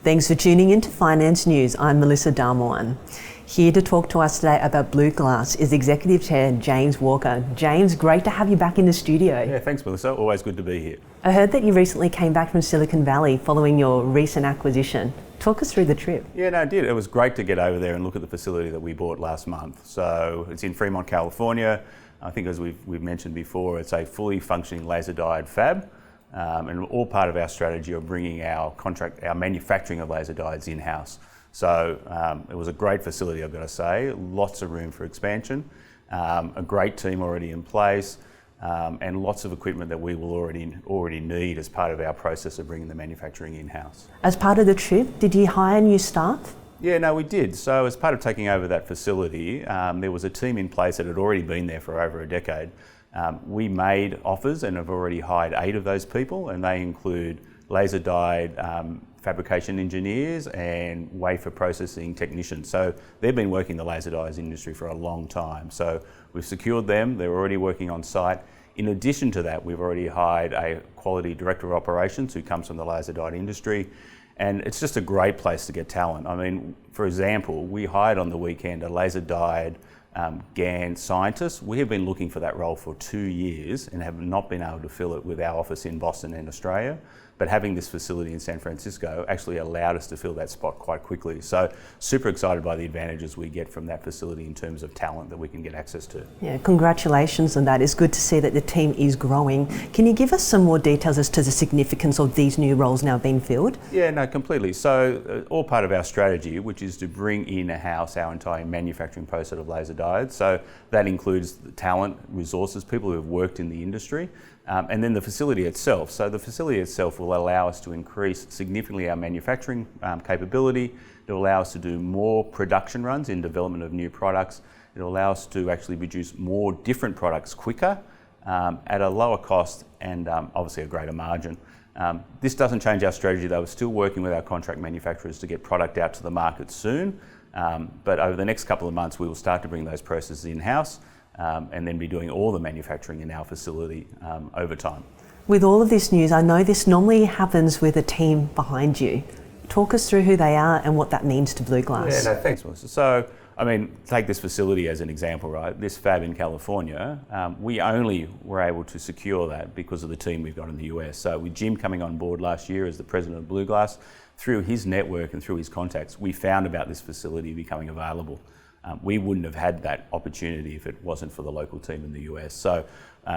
Thanks for tuning in to Finance News. I'm Melissa Darmoine. Here to talk to us today about BluGlass is Executive Chair James Walker. James, great to have you back in the studio. Yeah, thanks Melissa, always good to be here. I heard that you recently came back from Silicon Valley following your recent acquisition. Talk us through the trip. Yeah, no, I did. It was great to get over there and look at the facility that we bought last month. So it's in Fremont, California. I think as we've mentioned before, it's a fully functioning laser-dyed fab. And all part of our strategy of bringing our manufacturing of laser diodes in-house. So it was a great facility, I've got to say. Lots of room for expansion, a great team already in place, and lots of equipment that we will already need as part of our process of bringing the manufacturing in-house. As part of the trip, did you hire new staff? Yeah, no, we did. So as part of taking over that facility, there was a team in place that had already been there for over a decade. We made offers and have already hired 8 of those people, and they include laser dyed fabrication engineers and wafer processing technicians. So they've been working in the laser diodes industry for a long time. So we've secured them, they're already working on site. In addition to that, we've already hired a quality director of operations who comes from the laser dyed industry. And it's just a great place to get talent. I mean, for example, we hired on the weekend a laser dyed GaN scientist. We have been looking for that role for 2 years and have not been able to fill it with our office in Boston and Australia. But having this facility in San Francisco actually allowed us to fill that spot quite quickly. So super excited by the advantages we get from that facility in terms of talent that we can get access to. Yeah, congratulations on that. It's good to see that the team is growing. Can you give us some more details as to the significance of these new roles now being filled? Yeah, no, completely. So all part of our strategy, which is to bring in-house our entire manufacturing process of laser diodes. So that includes the talent, resources, people who have worked in the industry, and then the facility itself. So the facility itself will allow us to increase significantly our manufacturing capability. It will allow us to do more production runs in development of new products. It will allow us to actually produce more different products quicker at a lower cost and obviously a greater margin. This doesn't change our strategy though. We're still working with our contract manufacturers to get product out to the market soon. But over the next couple of months, we will start to bring those processes in-house and then be doing all the manufacturing in our facility over time. With all of this news, I know this normally happens with a team behind you. Talk us through who they are and what that means to BluGlass. Yeah, no, thanks, Melissa. So, I mean, take this facility as an example, right? This fab in California, we only were able to secure that because of the team we've got in the US. So with Jim coming on board last year as the president of BluGlass, through his network and through his contacts, we found about this facility becoming available. We wouldn't have had that opportunity if it wasn't for the local team in the US. So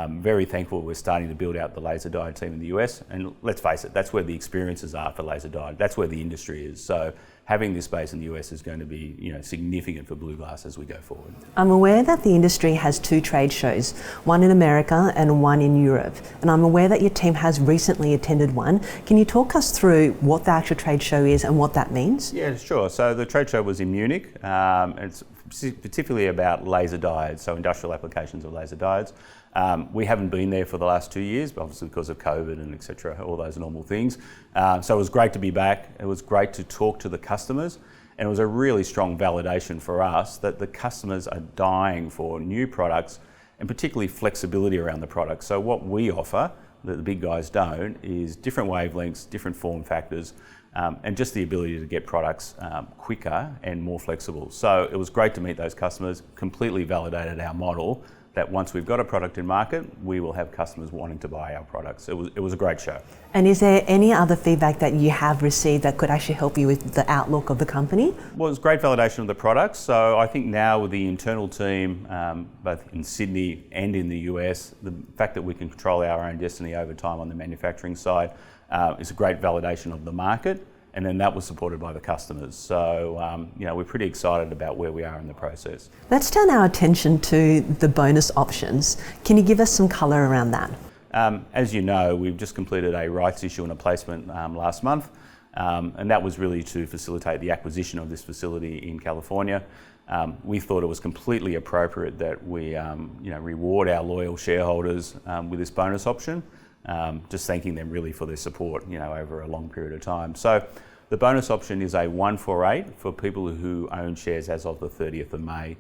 very thankful we're starting to build out the laser dyed team in the US. And let's face it, that's where the experiences are for laser dyed. That's where the industry is. So having this base in the US is going to be, significant for BluGlass as we go forward. I'm aware that the industry has 2 trade shows, one in America and one in Europe. And I'm aware that your team has recently attended one. Can you talk us through what the actual trade show is and what that means? Yeah, sure. So the trade show was in Munich. It's particularly about laser diodes, so industrial applications of laser diodes. We haven't been there for the last 2 years, but obviously because of COVID and etc., all those normal things. So it was great to be back. It was great to talk to the customers, and it was a really strong validation for us that the customers are dying for new products and particularly flexibility around the product. So what we offer that the big guys don't is different wavelengths, different form factors, and just the ability to get products quicker and more flexible. So it was great to meet those customers, completely validated our model that once we've got a product in market, we will have customers wanting to buy our products. It was a great show. And is there any other feedback that you have received that could actually help you with the outlook of the company? Well, it was great validation of the products. So I think now with the internal team, both in Sydney and in the US, the fact that we can control our own destiny over time on the manufacturing side is a great validation of the market. And then that was supported by the customers. So, we're pretty excited about where we are in the process. Let's turn our attention to the bonus options. Can you give us some colour around that? As you know, we've just completed a rights issue and a placement last month. And that was really to facilitate the acquisition of this facility in California. We thought it was completely appropriate that we, reward our loyal shareholders with this bonus option. Just thanking them really for their support, over a long period of time. So the bonus option is a 1-for-8 for people who own shares as of the 30th of May.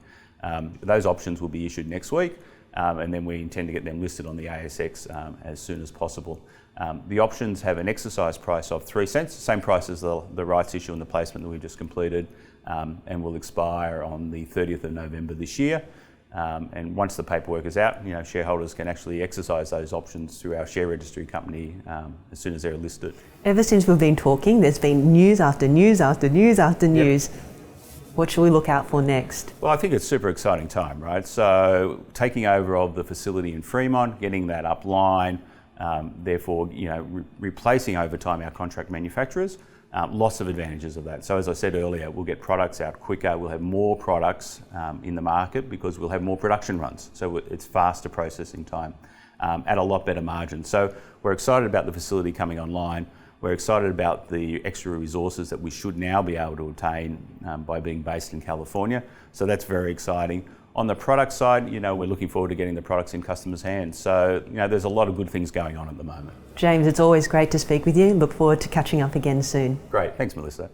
Those options will be issued next week, and then we intend to get them listed on the ASX as soon as possible. The options have an exercise price of 3 cents, same price as the rights issue and the placement that we just completed, and will expire on the 30th of November this year. And once the paperwork is out, shareholders can actually exercise those options through our share registry company as soon as they're listed. Ever since we've been talking, there's been news after news after news after news. Yep. What should we look out for next? Well, I think it's a super exciting time, right? So taking over of the facility in Fremont, getting that up line, therefore, replacing over time our contract manufacturers. Lots of advantages of that. So as I said earlier, we'll get products out quicker, we'll have more products in the market because we'll have more production runs. So it's faster processing time at a lot better margin. So we're excited about the facility coming online. We're excited about the extra resources that we should now be able to obtain by being based in California. So that's very exciting. On the product side, we're looking forward to getting the products in customers' hands. So, there's a lot of good things going on at the moment. James, it's always great to speak with you. Look forward to catching up again soon. Great. Thanks, Melissa.